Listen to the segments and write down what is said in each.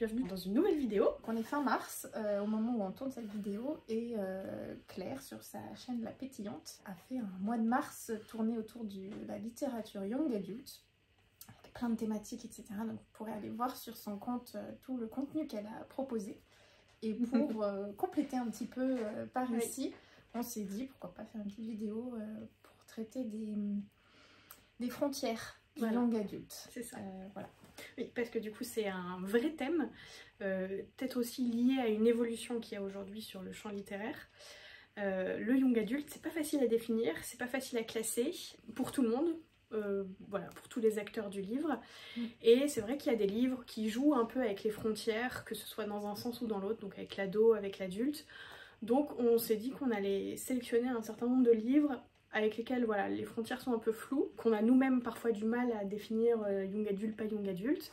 bienvenue dans une nouvelle vidéo. On est fin mars, au moment où on tourne cette vidéo, et Claire, sur sa chaîne La Pétillante, a fait un mois de mars tourné autour de la littérature young adulte, avec plein de thématiques, etc. Donc vous pourrez aller voir sur son compte tout le contenu qu'elle a proposé. Et pour compléter un petit peu par ici, on s'est dit pourquoi pas faire une petite vidéo pour traiter des frontières du young adulte. C'est ça. Voilà. Oui, parce que du coup c'est un vrai thème, peut-être aussi lié à une évolution qu'il y a aujourd'hui sur le champ littéraire. Le young adulte, c'est pas facile à définir, c'est pas facile à classer pour tout le monde, voilà, pour tous les acteurs du livre. Et c'est vrai qu'il y a des livres qui jouent un peu avec les frontières, que ce soit dans un sens ou dans l'autre, donc avec l'ado, avec l'adulte. Donc on s'est dit qu'on allait sélectionner un certain nombre de livres avec lesquels voilà, les frontières sont un peu floues, qu'on a nous-mêmes parfois du mal à définir young adulte, pas young adulte,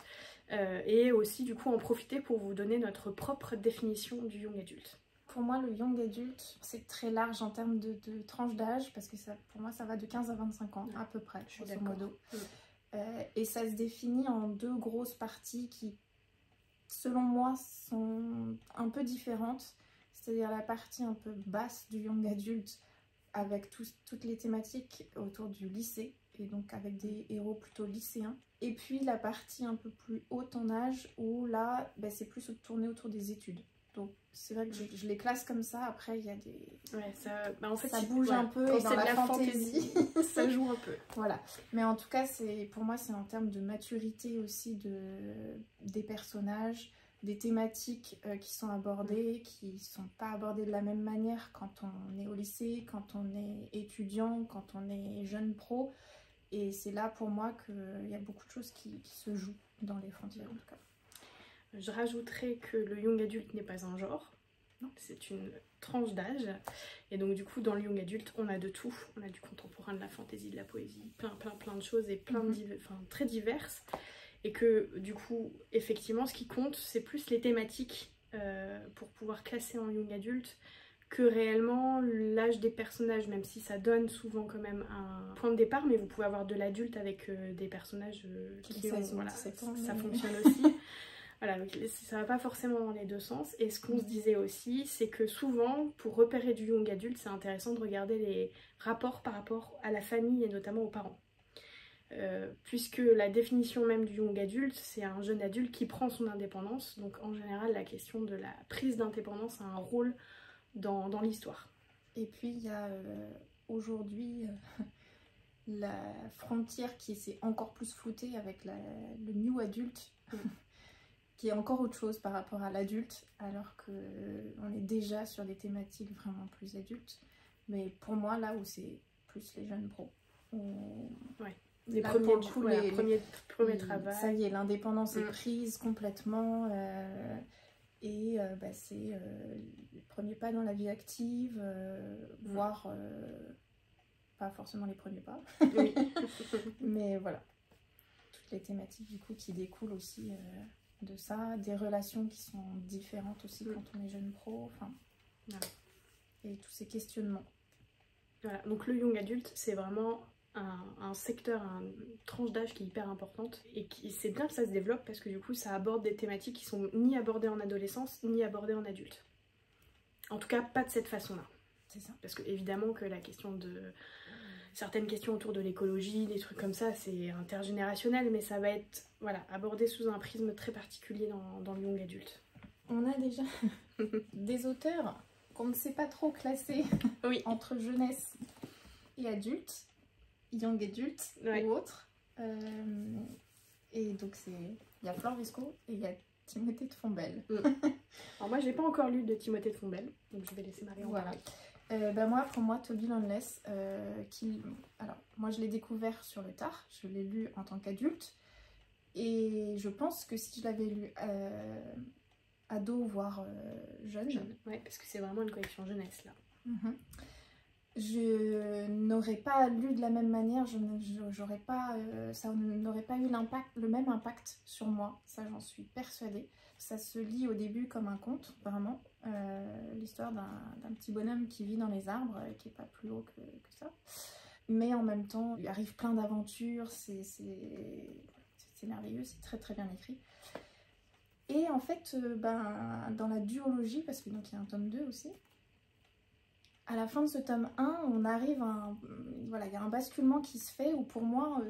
et aussi du coup en profiter pour vous donner notre propre définition du young adulte. Pour moi, le young adulte, c'est très large en termes de tranche d'âge, parce que ça, pour moi, ça va de 15 à 25 ans, à peu près, grosso modo. Et ça se définit en deux grosses parties qui, selon moi, sont un peu différentes. C'est-à-dire la partie un peu basse du young adulte, avec toutes les thématiques autour du lycée, et donc avec des héros plutôt lycéens. Et puis la partie un peu plus haute en âge, où là, c'est plus tourné autour des études. Donc c'est vrai que je les classe comme ça. Après il y a des... Ouais, ça, en fait, ça bouge un peu, quand et dans la fantaisie, ça joue un peu. Voilà. Mais en tout cas, pour moi, c'est en termes de maturité aussi des personnages, des thématiques qui sont abordées, qui sont pas abordées de la même manière quand on est au lycée, quand on est étudiant, quand on est jeune pro. Et c'est là pour moi qu'il y a beaucoup de choses qui se jouent dans les frontières en tout cas. Je rajouterais que le young adulte n'est pas un genre, c'est une tranche d'âge. Et donc du coup dans le young adulte on a de tout, on a du contemporain, de la fantaisie, de la poésie, plein de choses, et plein très diverses. Et que du coup effectivement ce qui compte c'est plus les thématiques pour pouvoir classer en young adulte que réellement l'âge des personnages, même si ça donne souvent quand même un point de départ, mais vous pouvez avoir de l'adulte avec des personnages qui ont, voilà, ça fonctionne aussi. Voilà, donc ça va pas forcément dans les deux sens. Et ce qu'on se disait aussi, c'est que souvent, pour repérer du young adulte, c'est intéressant de regarder les rapports par rapport à la famille et notamment aux parents. Puisque la définition même du young adulte, c'est un jeune adulte qui prend son indépendance. Donc en général, la question de la prise d'indépendance a un rôle dans l'histoire. Et puis il y a aujourd'hui la frontière qui s'est encore plus floutée avec le new adulte. Qui est encore autre chose par rapport à l'adulte, alors qu'on est déjà sur des thématiques vraiment plus adultes. Mais pour moi, là où c'est plus les jeunes pros. Les là, premiers, premiers travaux. Ça y est, l'indépendance est prise complètement. C'est le premier pas dans la vie active, voire pas forcément les premiers pas. Oui. Mais voilà. Toutes les thématiques du coup qui découlent aussi... de ça, des relations qui sont différentes aussi quand on est jeune pro, enfin, voilà. Et tous ces questionnements. Voilà, donc le young adulte, c'est vraiment un secteur, une tranche d'âge qui est hyper importante, et c'est bien que ça se développe parce que du coup ça aborde des thématiques qui sont ni abordées en adolescence, ni abordées en adulte. En tout cas, pas de cette façon-là. C'est ça. Parce que évidemment que la question de... certaines questions autour de l'écologie, des trucs comme ça, c'est intergénérationnel, mais ça va être abordé sous un prisme très particulier dans le young adulte. On a déjà des auteurs qu'on ne sait pas trop classer entre jeunesse et adulte, young adulte ou autre. Et donc il y a Flore Visco et il y a Timothée de Fombelle. Alors moi j'ai pas encore lu de Timothée de Fombelle, donc je vais laisser Marie en parler. Pour moi, Toby Loneless, alors moi je l'ai découvert sur le tard, je l'ai lu en tant qu'adulte, et je pense que si je l'avais lu ado, voire jeune, parce que c'est vraiment une collection jeunesse là. Je n'aurais pas lu de la même manière, ça n'aurait pas eu le même impact sur moi, ça j'en suis persuadée. Ça se lit au début comme un conte, vraiment, l'histoire d'un petit bonhomme qui vit dans les arbres et qui n'est pas plus haut que ça. Mais en même temps, il arrive plein d'aventures, c'est merveilleux, c'est très très bien écrit. Et en fait, dans la duologie, parce que donc il y a un tome 2 aussi, à la fin de ce tome 1, on arrive à voilà, il y a un basculement qui se fait où pour moi,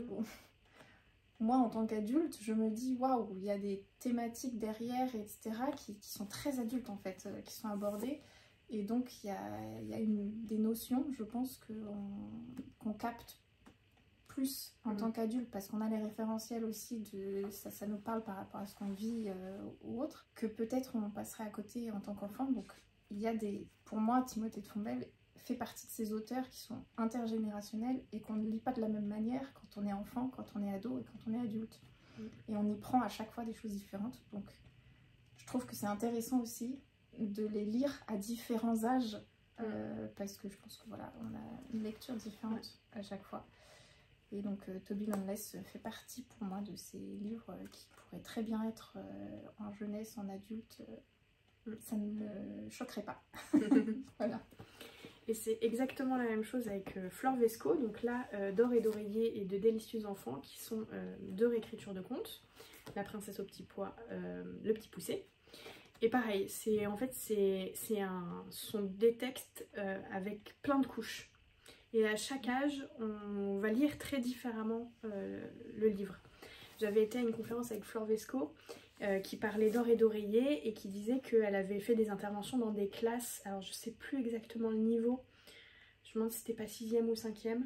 moi en tant qu'adulte, je me dis waouh, il y a des thématiques derrière, etc., qui sont très adultes en fait, qui sont abordées. Et donc il y a des notions, je pense, qu'on capte plus en tant qu'adulte, parce qu'on a les référentiels aussi, ça nous parle par rapport à ce qu'on vit ou autre, que peut-être on passerait à côté en tant qu'enfant. Donc il y a pour moi, Timothée de Fontbelle fait partie de ces auteurs qui sont intergénérationnels et qu'on ne lit pas de la même manière quand on est enfant, quand on est ado et quand on est adulte. Et on y prend à chaque fois des choses différentes. Donc je trouve que c'est intéressant aussi de les lire à différents âges, parce que je pense que voilà, on a une lecture différente à chaque fois. Et donc Toby Loneless fait partie pour moi de ces livres qui pourraient très bien être en jeunesse, en adulte. Ça ne me choquerait pas. Voilà. Et c'est exactement la même chose avec Flore Vesco, donc là, d'Or et d'Oreiller et de Délicieux Enfants, qui sont deux réécritures de contes. La princesse au petit pois, le petit poussé. Et pareil, en fait, ce sont des textes avec plein de couches. Et à chaque âge, on va lire très différemment le livre. J'avais été à une conférence avec Flore Vesco qui parlait d'Or et d'Oreiller et qui disait qu'elle avait fait des interventions dans des classes, alors je sais plus exactement le niveau, je me demande si c'était pas 6e ou 5e.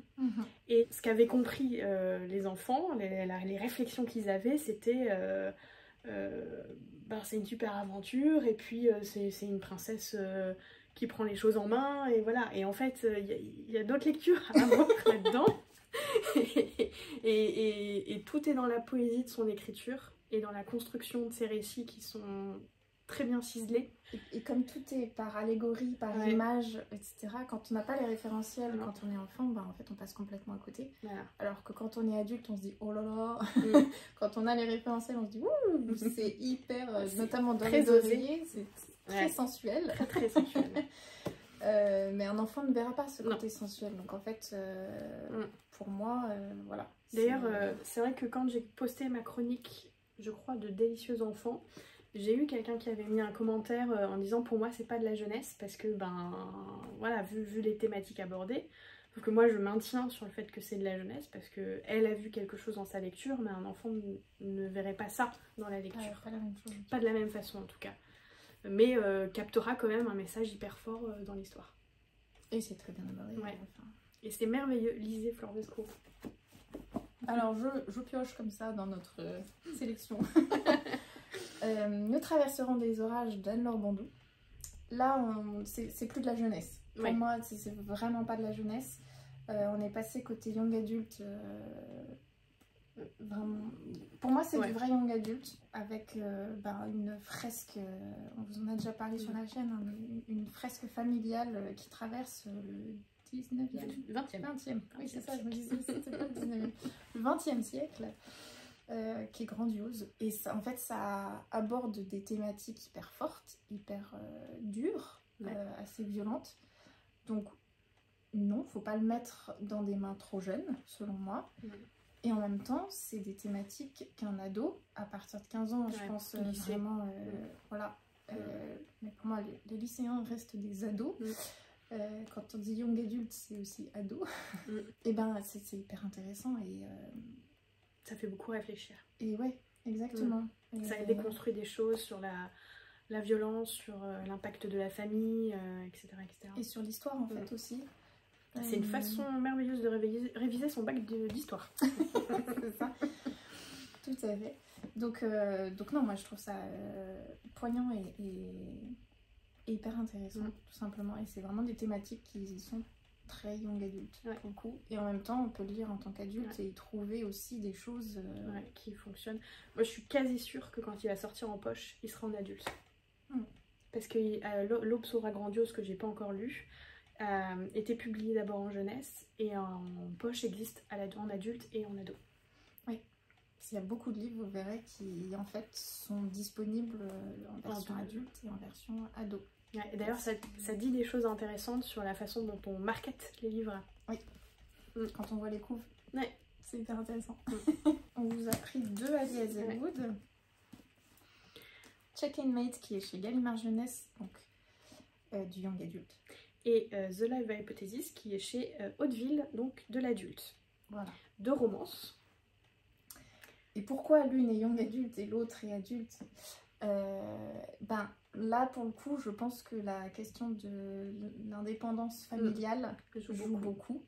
Et ce qu'avaient compris les enfants, les réflexions qu'ils avaient, c'était c'est une super aventure et puis c'est une princesse qui prend les choses en main et voilà. Et en fait, il y a d'autres lectures à avoir là-dedans. et tout est dans la poésie de son écriture et dans la construction de ses récits qui sont très bien ciselés. Et comme tout est par allégorie, par image, etc., quand on n'a pas les référentiels, quand on est enfant, en fait on passe complètement à côté. Voilà. Alors que quand on est adulte, on se dit oh là là. Quand on a les référentiels, on se dit ouh, c'est hyper, notamment dans les oreillers, c'est très sensuel. Très très sensuel. Mais un enfant ne verra pas ce côté sensuel. Donc en fait, pour moi, voilà. D'ailleurs, c'est vrai que quand j'ai posté ma chronique, je crois, de Délicieux Enfants, j'ai eu quelqu'un qui avait mis un commentaire en disant pour moi c'est pas de la jeunesse parce que voilà, vu les thématiques abordées. Sauf que moi je maintiens sur le fait que c'est de la jeunesse parce qu'elle a vu quelque chose dans sa lecture, mais un enfant ne verrait pas ça dans la lecture. Pas la même chose. Pas de la même façon en tout cas. Mais captera quand même un message hyper fort dans l'histoire. Et c'est très bien abordé. Ouais. Enfin. Et c'est merveilleux, lisez Flore Vesco. Alors je pioche comme ça dans notre sélection. Nous traverserons des orages d'Anne-Laure Bandou. Là, c'est plus de la jeunesse. Pour moi, c'est vraiment pas de la jeunesse. On est passé côté young adulte. Vraiment. Pour moi, c'est du vrai young adulte avec une fresque. On vous en a déjà parlé sur la chaîne, hein, une fresque familiale qui traverse le 20e. Oui, c'est ça, je me disais, c'était pas le 19e. Le 20e siècle. Qui est grandiose et ça, en fait ça aborde des thématiques hyper fortes, hyper dures, assez violentes, donc non, faut pas le mettre dans des mains trop jeunes selon moi. Et en même temps c'est des thématiques qu'un ado à partir de 15 ans, je pense vraiment voilà, mais pour moi les lycéens restent des ados. Quand on dit young adulte c'est aussi ado. Et c'est hyper intéressant et ça fait beaucoup réfléchir. Et ouais, exactement. Et ça déconstruit des choses sur la violence, sur l'impact de la famille, etc., etc. Et sur l'histoire en fait aussi. C'est une façon merveilleuse de réviser son bac d'histoire. C'est ça. Tout à fait. Donc non, moi je trouve ça poignant et hyper intéressant, tout simplement. Et c'est vraiment des thématiques qui sont très young adulte pour le coup, et en même temps on peut le lire en tant qu'adulte et y trouver aussi des choses qui fonctionnent. Moi je suis quasi sûre que quand il va sortir en poche il sera en adulte, parce que L'Aube sauvera grandiose, que j'ai pas encore lu, était publié d'abord en jeunesse et en poche existe en adulte et en ado. Oui, il y a beaucoup de livres, vous verrez, qui en fait sont disponibles en version adulte et en version ado. Et d'ailleurs, ça dit des choses intéressantes sur la façon dont on markete les livres. Oui, quand on voit les couves. Ouais. C'est hyper intéressant. On vous a pris 2 Ali Hazelwood. Check-in Mate qui est chez Gallimard Jeunesse, donc du young adulte. Et The Life Hypothesis qui est chez Hauteville, donc de l'adulte. Voilà. 2 romances. Et pourquoi l'une est young adulte et l'autre est adulte? Ben là pour le coup je pense que la question de l'indépendance familiale joue beaucoup.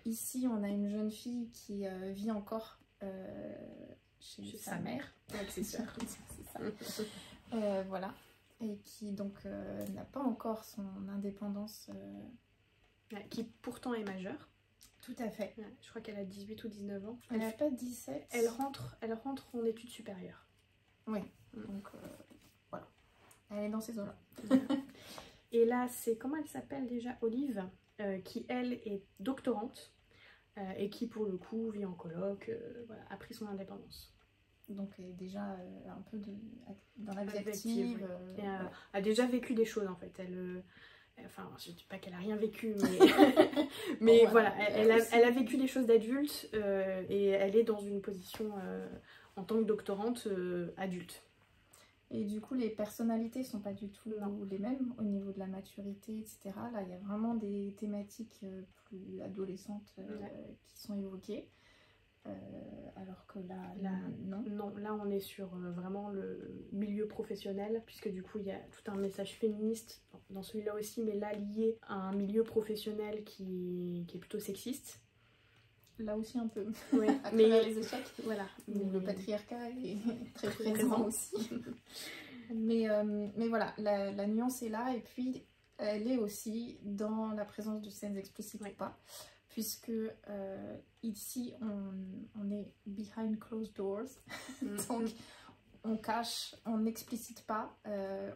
Ici on a une jeune fille qui vit encore chez sa mère avec ses sœurs. C'est ça. Voilà, et qui donc n'a pas encore son indépendance qui pourtant est majeure. Tout à fait. Je crois qu'elle a 18 ou 19 ans. Elle n'a pas 17. Elle rentre en études supérieures. Oui, donc voilà. Elle est dans ces eaux-là. Et là, c'est, comment elle s'appelle déjà, Olive, qui elle est doctorante et qui pour le coup vit en coloc, voilà, a pris son indépendance. Donc elle est déjà un peu dans la vie active. Et a déjà vécu des choses en fait. Enfin, je ne dis pas qu'elle a rien vécu, mais bon, voilà, elle a vécu des choses d'adulte et elle est dans une position en tant que doctorante adulte. Et du coup, les personnalités sont pas du tout les mêmes au niveau de la maturité, etc. Là, il y a vraiment des thématiques plus adolescentes qui sont évoquées. Alors que là, non, là on est sur vraiment le milieu professionnel, puisque du coup il y a tout un message féministe dans celui-là aussi, mais là lié à un milieu professionnel qui est plutôt sexiste. Là aussi un peu, ouais, à travers les échecs. Voilà. Le patriarcat est très présent aussi. mais voilà, la nuance est là, et puis elle est aussi dans la présence de scènes explicites ou pas. Puisque ici on est behind closed doors, donc on cache, on n'explicite pas,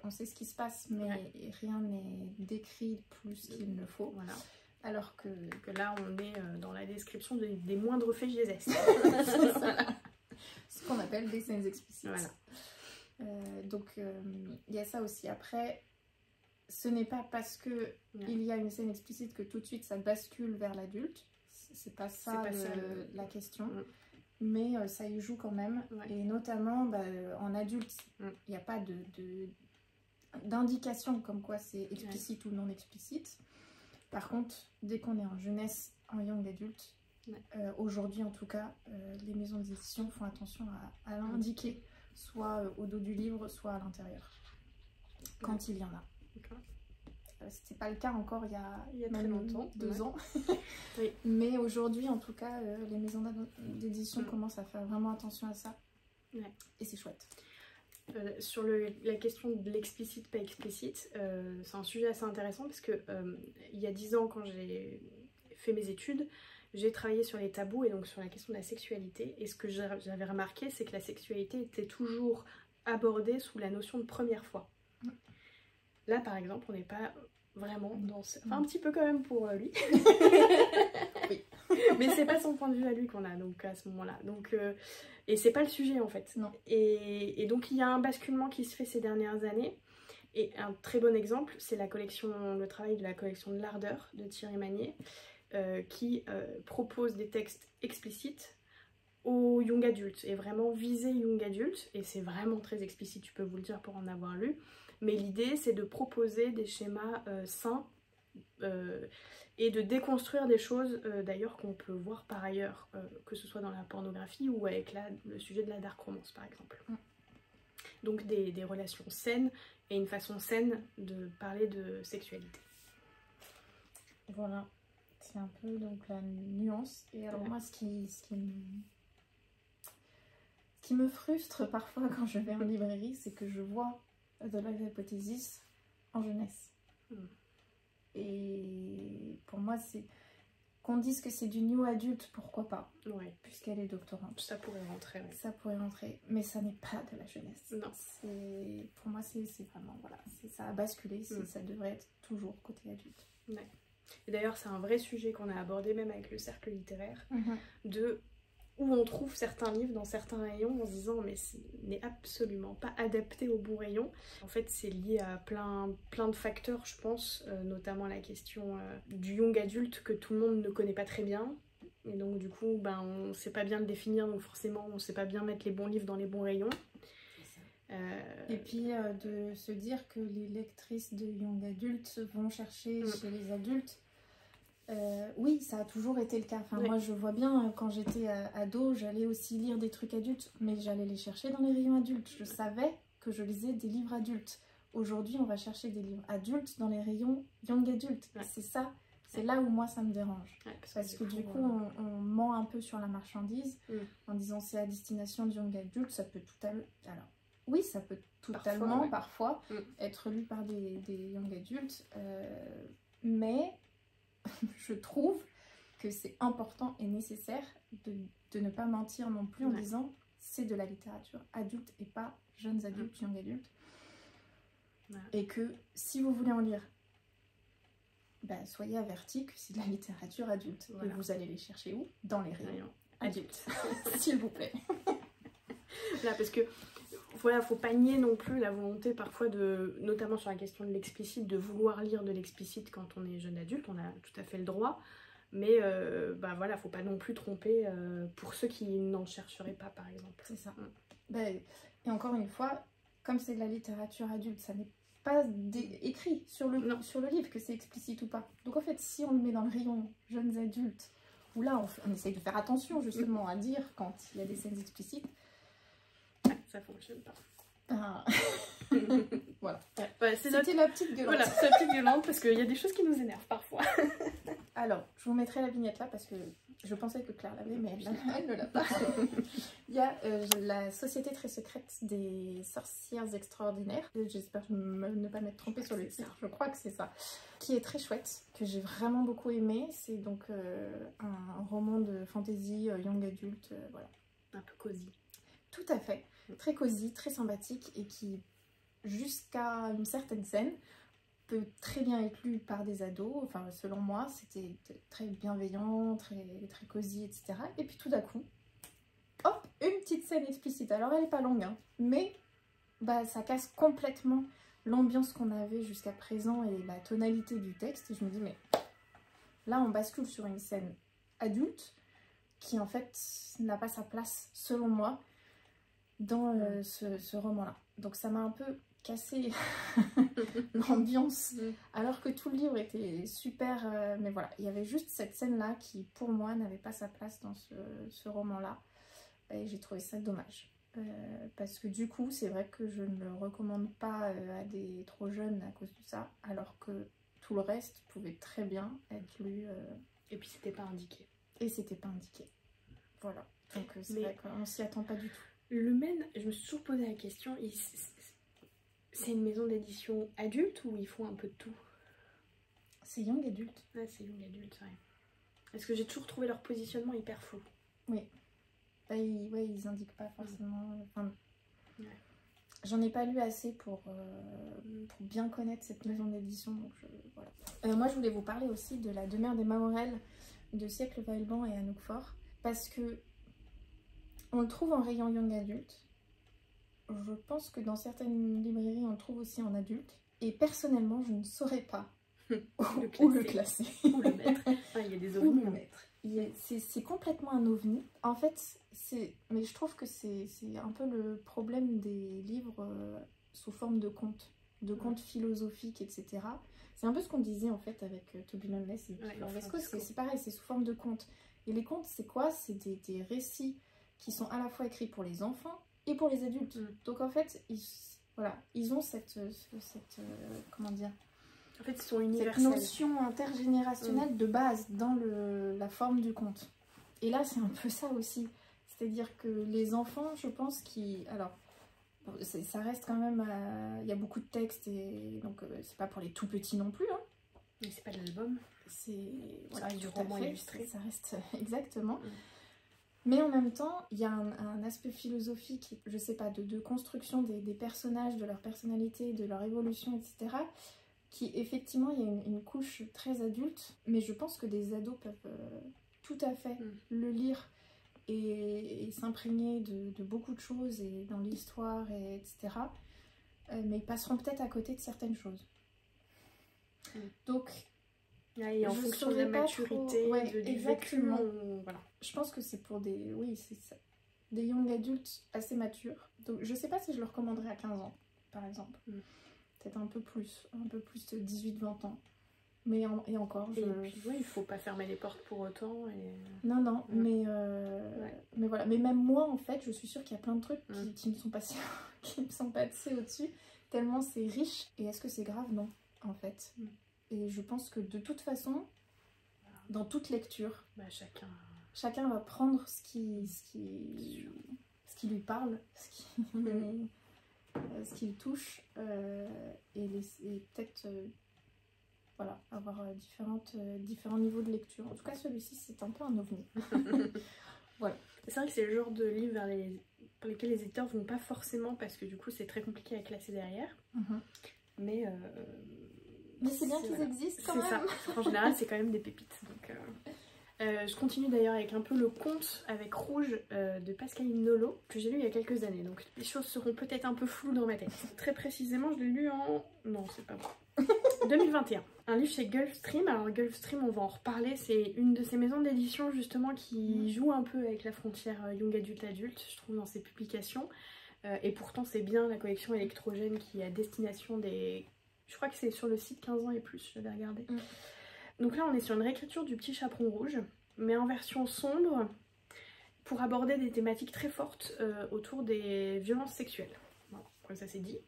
on sait ce qui se passe, mais rien n'est décrit plus qu'il ne faut. Voilà. Alors que là on est dans la description des moindres faits et gestes. Ce qu'on appelle des scènes explicites. Voilà. Donc il y a ça aussi. Après, ce n'est pas parce que il y a une scène explicite que tout de suite ça bascule vers l'adulte. C'est pas ça, la question. Mais ça y joue quand même. Et notamment en adulte, il n'y a pas d'indication comme quoi c'est explicite ou non explicite. Par contre, dès qu'on est en jeunesse, en young adulte, aujourd'hui en tout cas, les maisons d'édition font attention à l'indiquer, soit au dos du livre, soit à l'intérieur, quand il y en a. C'était pas le cas encore il y a très longtemps, 2 ans. Mais aujourd'hui, en tout cas, les maisons d'édition commencent à faire vraiment attention à ça. Et c'est chouette. Sur la question de l'explicite, pas explicite, c'est un sujet assez intéressant parce que il y a 10 ans, quand j'ai fait mes études, j'ai travaillé sur les tabous et donc sur la question de la sexualité. Et ce que j'avais remarqué, c'est que la sexualité était toujours abordée sous la notion de première fois. Là, par exemple, on n'est pas vraiment dans ce... Enfin, un petit peu quand même pour lui. Oui. Mais c'est pas son point de vue à lui qu'on a, donc, à ce moment-là. Donc, et c'est pas le sujet, en fait. Non. Et donc, il y a un basculement qui se fait ces dernières années. Et un très bon exemple, c'est le travail de la collection de l'Ardeur de Thierry Magnier, qui propose des textes explicites aux young adultes, et vraiment visés young adultes. Et c'est vraiment très explicite, je peux vous le dire pour en avoir lu. Mais l'idée, c'est de proposer des schémas sains et de déconstruire des choses, d'ailleurs, qu'on peut voir par ailleurs, que ce soit dans la pornographie ou avec le sujet de la dark romance, par exemple. Donc des relations saines et une façon saine de parler de sexualité. Voilà, c'est un peu donc la nuance. Et alors moi, ce qui me frustre parfois quand je vais en librairie, c'est que je vois The Life Hypothesis en jeunesse. Et pour moi, c'est qu'on dise que c'est du new adulte, pourquoi pas, puisqu'elle est doctorante. Ça pourrait rentrer. Ça pourrait rentrer, mais ça n'est pas de la jeunesse. Non. Pour moi, c'est vraiment, voilà, ça a basculé, ça devrait être toujours côté adulte. Et d'ailleurs, c'est un vrai sujet qu'on a abordé même avec le cercle littéraire, de où on trouve certains livres dans certains rayons en se disant mais ce n'est absolument pas adapté au bon rayon. En fait, c'est lié à plein de facteurs, je pense, notamment la question du young adulte que tout le monde ne connaît pas très bien. Et donc du coup, on ne sait pas bien le définir, donc forcément on ne sait pas bien mettre les bons livres dans les bons rayons. Et puis de se dire que les lectrices de young adultes vont chercher chez les adultes. Oui, ça a toujours été le cas. Enfin, moi, je vois bien, quand j'étais ado, j'allais aussi lire des trucs adultes, mais j'allais les chercher dans les rayons adultes. Je savais que je lisais des livres adultes. Aujourd'hui, on va chercher des livres adultes dans les rayons young adultes. C'est ça, c'est là où moi, ça me dérange. Parce que du coup, on ment un peu sur la marchandise en disant c'est à destination de young adultes. Ça peut totalement... Alors, oui, ça peut totalement, parfois être lu par des young adultes. Mais je trouve que c'est important et nécessaire de ne pas mentir non plus en disant c'est de la littérature adulte et pas jeunes adultes, young adultes. Et que si vous voulez en lire, bah, soyez avertis que c'est de la littérature adulte. Et vous allez les chercher où? Dans les rayons adultes. S'il vous plaît. Là, parce que voilà, faut pas nier non plus la volonté parfois de, notamment sur la question de l'explicite, de vouloir lire de l'explicite quand on est jeune adulte, on a tout à fait le droit, mais bah voilà, faut pas non plus tromper pour ceux qui n'en chercheraient pas, par exemple. C'est ça. Bah, et encore une fois, comme c'est de la littérature adulte, ça n'est pas écrit sur le livre que c'est explicite ou pas. Donc en fait, si on le met dans le rayon jeunes adultes, où là on essaye de faire attention justement à dire quand il y a des scènes explicites, ça fonctionne pas. Voilà. C'était la petite gueulante. Voilà, c'est la petite gueulante parce qu'il y a des choses qui nous énervent parfois. Alors, je vous mettrai la vignette là parce que je pensais que Claire l'avait, mais elle ne l'a pas. Il y a la Société très secrète des sorcières extraordinaires. J'espère ne pas m'être trompée sur le titre. Je crois que c'est ça. Qui est très chouette, que j'ai vraiment beaucoup aimé. C'est donc un roman de fantasy young adulte, voilà. Un peu cosy. Tout à fait. Très cosy, très sympathique et qui, jusqu'à une certaine scène, peut très bien être lu par des ados. Enfin, selon moi, c'était très bienveillant, très cosy, etc. Et puis tout d'un coup, hop, une petite scène explicite. Alors, elle n'est pas longue, hein, mais bah, ça casse complètement l'ambiance qu'on avait jusqu'à présent et la tonalité du texte. Et je me dis, mais là, on bascule sur une scène adulte qui, en fait, n'a pas sa place, selon moi, dans ce roman-là. Donc ça m'a un peu cassé l'ambiance, alors que tout le livre était super, mais voilà, il y avait juste cette scène-là qui, pour moi, n'avait pas sa place dans ce roman-là, et j'ai trouvé ça dommage. Parce que du coup, c'est vrai que je ne le recommande pas à des trop jeunes à cause de ça, alors que tout le reste pouvait très bien être lu. Et puis c'était pas indiqué. Et c'était pas indiqué. Voilà. Donc c'est vrai qu'on s'y attend pas du tout. Le Maine, je me suis toujours posé la question, c'est une maison d'édition adulte ou ils font un peu de tout? C'est young adulte. Ouais, c'est young adulte, ouais. Parce que j'ai toujours trouvé leur positionnement hyper flou. Oui. Bah, ils indiquent pas forcément... Enfin, j'en ai pas lu assez pour bien connaître cette maison d'édition, donc voilà. Moi, je voulais vous parler aussi de La demeure des Mahorel de Siècle Vaillant et Anouk Faure, parce que on le trouve en rayon young adulte. Je pense que dans certaines librairies, on le trouve aussi en adulte. Et personnellement, je ne saurais pas où le classer. Où le mettre. Il y a des ovnis. Où le mettre. C'est complètement un ovni. En fait, mais je trouve que c'est un peu le problème des livres sous forme de contes philosophiques, etc. C'est un peu ce qu'on disait en fait avec Toby Loneless et Fleur Vesco. C'est pareil, c'est sous forme de contes. Et les contes, c'est quoi? C'est des récits qui sont à la fois écrits pour les enfants et pour les adultes. Donc en fait, ils ont cette comment dire, en fait, ils sont universels. Cette notion intergénérationnelle de base dans la forme du conte. Et là, c'est un peu ça aussi. C'est-à-dire que les enfants, je pense, alors, ça reste quand même... Il y a beaucoup de textes, et donc c'est pas pour les tout petits non plus. Hein. Mais c'est pas de l'album. C'est du roman illustré. Ça reste exactement. Mais en même temps, il y a un aspect philosophique, je sais pas, de construction des personnages, de leur personnalité, de leur évolution, etc., qui effectivement, il y a une couche très adulte, mais je pense que des ados peuvent tout à fait le lire et s'imprégner de beaucoup de choses, et dans l'histoire, etc. Mais ils passeront peut-être à côté de certaines choses. Donc... Et en fonction de la maturité, du vécu, voilà. Je pense que c'est pour des des young adultes assez matures. Donc je sais pas si je le recommanderais à 15 ans, par exemple. Peut-être un peu plus de 18-20 ans. Mais et encore, et puis, oui, il faut pas fermer les portes pour autant. Non, mais voilà. Mais même moi, en fait, je suis sûre qu'il y a plein de trucs qui me sont passés, qui me sont passés au-dessus, tellement c'est riche. Et est-ce que c'est grave? Non, en fait. Et je pense que de toute façon, dans toute lecture, chacun va prendre ce qui lui parle, ce qui le touche, et peut-être voilà, avoir différents niveaux de lecture. En tout cas, celui-ci, c'est un peu un ovni. Voilà. C'est vrai que c'est le genre de livre pour lesquels les éditeurs vont pas forcément, parce que du coup, c'est très compliqué à classer derrière. Mais c'est bien qu'ils existent quand même. C'est ça. En général, c'est quand même des pépites. Donc, je continue d'ailleurs avec un peu le conte avec Rouge de Pascaline Nolo, que j'ai lu il y a quelques années. Donc les choses seront peut-être un peu floues dans ma tête. Très précisément, je l'ai lu en... Non, c'est pas bon. 2021. Un livre chez Gulfstream. Alors Gulfstream, on va en reparler. C'est une de ces maisons d'édition justement qui joue un peu avec la frontière young adulte, je trouve, dans ses publications. Et pourtant, c'est bien la collection électrogène qui est à destination des... Je crois que c'est sur le site 15 ans et plus, je l'avais regardé. Donc là, on est sur une réécriture du Petit Chaperon Rouge, mais en version sombre, pour aborder des thématiques très fortes autour des violences sexuelles. Voilà, comme ça c'est dit.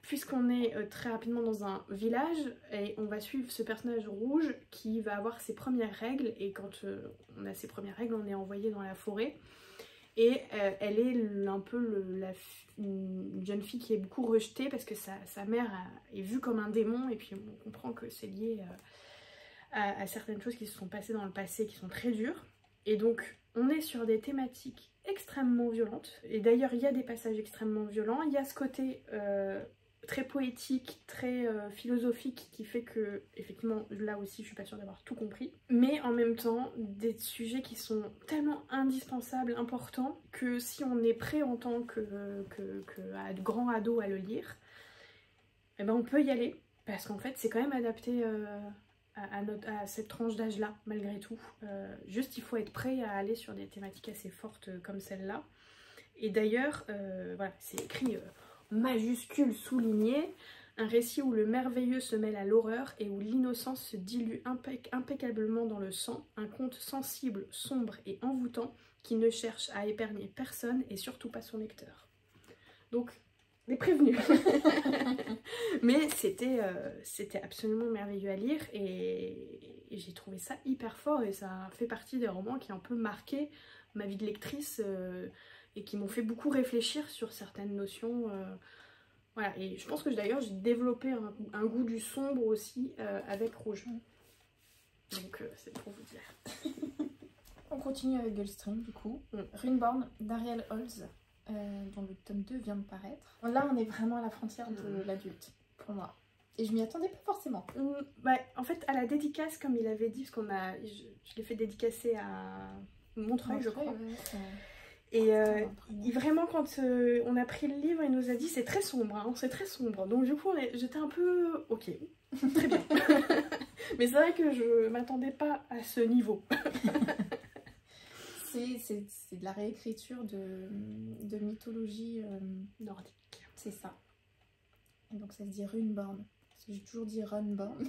Puisqu'on est très rapidement dans un village, et on va suivre ce personnage rouge qui va avoir ses premières règles, et quand on a ses premières règles, on est envoyé dans la forêt. Et elle est un peu une jeune fille qui est beaucoup rejetée parce que sa mère est vue comme un démon, et puis on comprend que c'est lié à certaines choses qui se sont passées dans le passé qui sont très dures. Et donc on est sur des thématiques extrêmement violentes, et d'ailleurs il y a des passages extrêmement violents. Il y a ce côté très poétique, très philosophique, qui fait que effectivement là aussi je suis pas sûre d'avoir tout compris, mais en même temps des sujets qui sont tellement indispensables, importants, que si on est prêt en tant que grand ado à le lire, eh ben on peut y aller, parce qu'en fait c'est quand même adapté à cette tranche d'âge là, malgré tout. Juste il faut être prêt à aller sur des thématiques assez fortes comme celle-là. Et d'ailleurs voilà, c'est écrit majuscule souligné, un récit où le merveilleux se mêle à l'horreur et où l'innocence se dilue impeccablement dans le sang, un conte sensible, sombre et envoûtant qui ne cherche à épargner personne et surtout pas son lecteur. Donc les prévenus. Mais c'était absolument merveilleux à lire, et j'ai trouvé ça hyper fort, et ça fait partie des romans qui ont un peu marqué ma vie de lectrice et qui m'ont fait beaucoup réfléchir sur certaines notions. Voilà, et je pense que d'ailleurs j'ai développé un goût du sombre aussi avec Rouge. Donc c'est pour vous dire. On continue avec Gulfstream du coup. Runeborn d'Ariel Holz, dont le tome 2 vient de paraître. Là on est vraiment à la frontière de l'adulte pour moi. Et je m'y attendais pas forcément. Bah, en fait à la dédicace, comme il avait dit, parce je l'ai fait dédicacer à Montreuil, je crois. Et vraiment quand on a pris le livre, il nous a dit c'est très sombre, hein, c'est très sombre. Donc du coup j'étais un peu ok, très bien. Mais c'est vrai que je m'attendais pas à ce niveau. C'est de la réécriture de mythologie nordique. C'est ça. Et donc ça se dit Runeborn. Parce que j'ai toujours dit Runborn.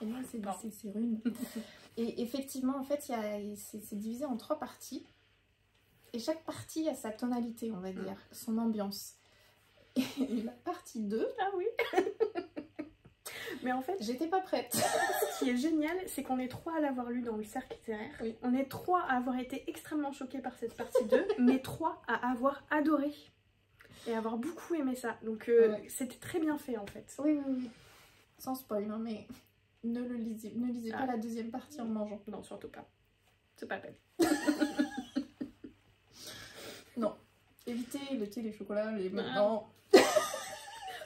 Et moi c'est Rune. Et effectivement en fait c'est divisé en 3 parties. Et chaque partie a sa tonalité, on va dire, son ambiance. Et la partie 2... Ah oui. Mais en fait, j'étais pas prête. Ce qui est génial, c'est qu'on est 3 à l'avoir lu dans le cercle littéraire. Oui. On est 3 à avoir été extrêmement choqués par cette partie 2, mais 3 à avoir adoré. Et avoir beaucoup aimé ça. Donc c'était très bien fait en fait. Oui. Sans spoil, hein, mais ne lisez pas la deuxième partie en mangeant. Non, surtout pas. C'est pas la peine. Non. Évitez le thé, les chocolats, les... Non.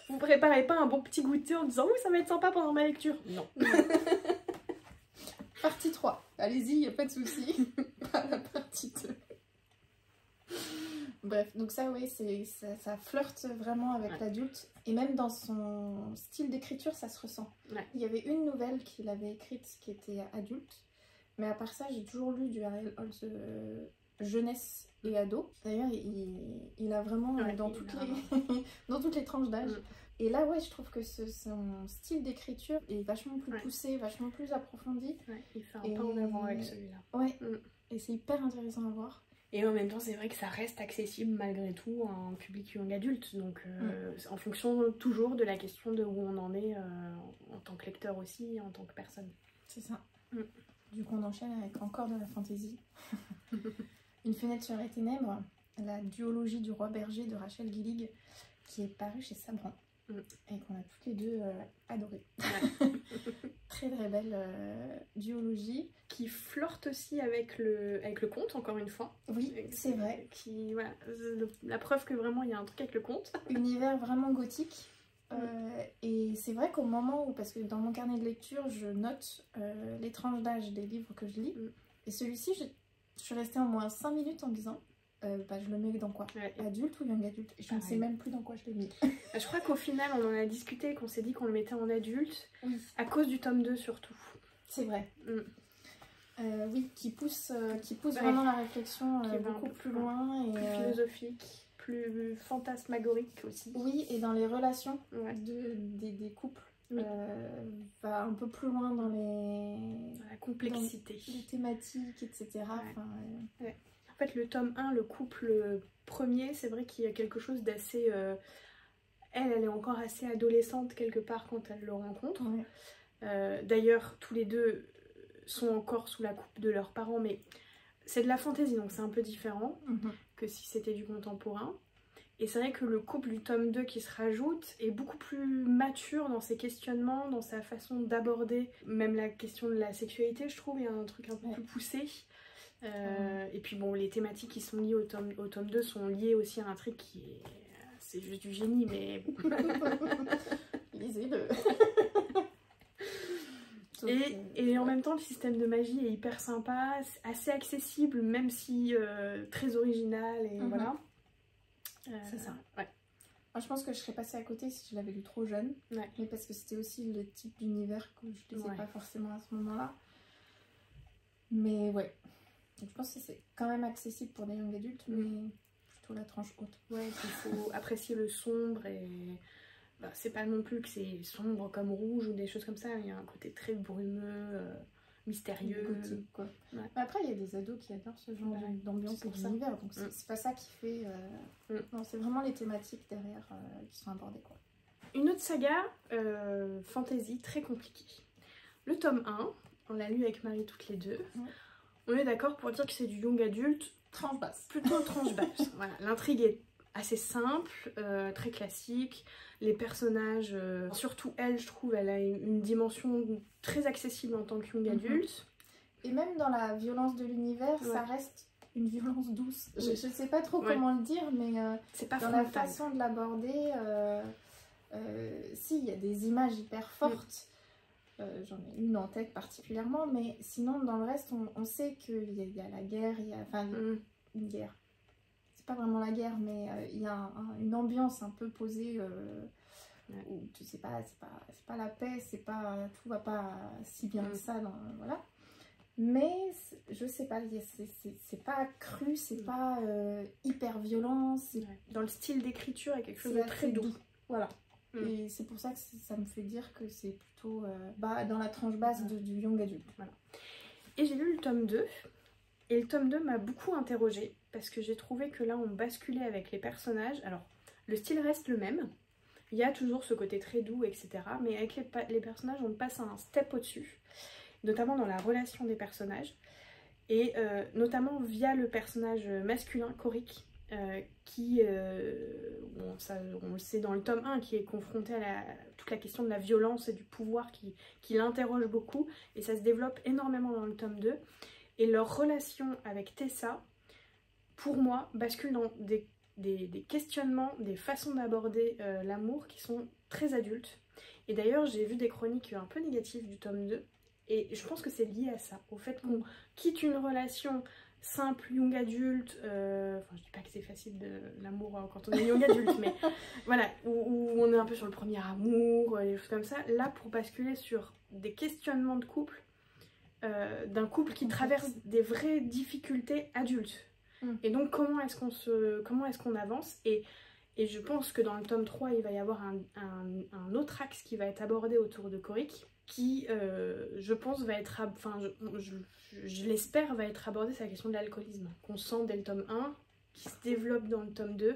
Vous préparez pas un bon petit goûter en disant « Oui, ça va être sympa pendant ma lecture ». Non. Partie 3. Allez-y, il n'y a pas de souci. Pas la partie 2. Bref, donc ça, oui, ça flirte vraiment avec l'adulte. Et même dans son style d'écriture, ça se ressent. Ouais. Il y avait une nouvelle qu'il avait écrite qui était adulte. Mais à part ça, j'ai toujours lu du Ariel Holz jeunesse et ado. D'ailleurs, il a vraiment dans toutes les tranches d'âge. Et là, ouais, je trouve que son style d'écriture est vachement plus poussé, vachement plus approfondi. Ouais, il fait un pas en avant avec celui-là. Ouais, et c'est hyper intéressant à voir. Et en même temps, c'est vrai que ça reste accessible malgré tout à un public young adulte. Donc, en fonction toujours de la question de où on en est en tant que lecteur aussi, et en tant que personne. C'est ça. Du coup, on enchaîne avec encore de la fantaisie. Une fenêtre sur les ténèbres, la duologie du roi berger de Rachel Gillig, qui est parue chez Sabran. Et qu'on a toutes les deux adoré. Très très belle duologie. Qui flirte aussi avec le conte, encore une fois. Oui, c'est vrai. Voilà, la preuve que vraiment il y a un truc avec le conte. Univers vraiment gothique. Et c'est vrai qu'au moment où, parce que dans mon carnet de lecture, je note les tranches d'âge des livres que je lis. Et celui-ci, je suis restée au moins 5 minutes en me disant... je le mets dans quoi, adulte ou young adulte? Et je ne sais même plus dans quoi je l'ai mis. Je crois qu'au final on en a discuté, qu'on s'est dit qu'on le mettait en adulte, à cause du tome 2 surtout. C'est vrai. Oui, qui pousse vraiment la réflexion beaucoup plus loin. Et, plus philosophique, plus fantasmagorique aussi. Oui, et dans les relations des couples. Va un peu plus loin dans la complexité. Les thématiques, etc. En fait, le tome 1, le couple premier, c'est vrai qu'il y a quelque chose d'assez... Elle est encore assez adolescente quelque part quand elle le rencontre. D'ailleurs, tous les deux sont encore sous la coupe de leurs parents, mais c'est de la fantaisie, donc c'est un peu différent que si c'était du contemporain. Et c'est vrai que le couple du tome 2 qui se rajoute est beaucoup plus mature dans ses questionnements, dans sa façon d'aborder même la question de la sexualité, je trouve. Il y a un truc un peu plus poussé. Et puis bon, les thématiques qui sont liées au tome 2 sont liées aussi à un truc qui est... C'est juste du génie, mais... Lisez-le. Et en même temps, le système de magie est hyper sympa, assez accessible, même si très original, et voilà. C'est ça. Moi, je pense que je serais passée à côté si je l'avais lu trop jeune, mais parce que c'était aussi le type d'univers que je lisais pas forcément à ce moment-là. Mais ouais. Donc, je pense que c'est quand même accessible pour des young adultes, mais plutôt la tranche haute. Ouais, il faut apprécier le sombre et... c'est pas non plus que c'est sombre comme Rouge ou des choses comme ça, il y a un côté très brumeux, mystérieux. Gothique, quoi. Après, il y a des ados qui adorent ce genre d'ambiance et d'univers, donc c'est pas ça qui fait... Non, c'est vraiment les thématiques derrière qui sont abordées, quoi. Une autre saga, fantasy, très compliquée. Le tome 1, on l'a lu avec Marie toutes les deux. On est d'accord pour dire que c'est du young adulte. Tranche basse. Plutôt tranche basse. Voilà. L'intrigue est assez simple, très classique. Les personnages, surtout elle, je trouve, elle a une dimension très accessible en tant que young adulte. Et même dans la violence de l'univers, ça reste une violence douce. Je sais pas trop comment le dire, mais c'est pas dans frontal. la façon de l'aborder, si, il y a des images hyper fortes. J'en ai une en tête particulièrement, mais sinon dans le reste on sait qu'il y a la guerre, il y a une guerre, c'est pas vraiment la guerre, mais il y a une ambiance un peu posée où tu sais pas, c'est pas la paix, c'est pas, tout va pas si bien que ça, voilà. Mais je sais pas, c'est pas cru, c'est pas hyper violent, dans le style d'écriture il y a quelque chose de très doux. Voilà. Et c'est pour ça que ça me fait dire que c'est plutôt dans la tranche basse du young adulte. Voilà. Et j'ai lu le tome 2. Et le tome 2 m'a beaucoup interrogée. Parce que j'ai trouvé que là on basculait avec les personnages. Alors le style reste le même. Il y a toujours ce côté très doux, etc. Mais avec les personnages on passe à un step au-dessus. Notamment dans la relation des personnages. Et notamment via le personnage masculin, Coric. Qui, on le sait dans le tome 1, qui est confronté à toute la question de la violence et du pouvoir qui l'interroge beaucoup, et ça se développe énormément dans le tome 2, et leur relation avec Tessa, pour moi, bascule dans des questionnements, des façons d'aborder l'amour qui sont très adultes, et d'ailleurs j'ai vu des chroniques un peu négatives du tome 2, et je pense que c'est lié à ça, au fait qu'on quitte une relation simple, young adulte, enfin je dis pas que c'est facile de l'amour quand on est young adulte, mais voilà, où on est un peu sur le premier amour, des choses comme ça, là pour basculer sur des questionnements de couple, d'un couple qui traverse des vraies difficultés adultes, Et donc comment est-ce qu'on avance, et je pense que dans le tome 3 il va y avoir un autre axe qui va être abordé autour de Korik, qui je pense va être, enfin je l'espère, va être abordé, c'est la question de l'alcoolisme qu'on sent dès le tome 1, qui se développe dans le tome 2,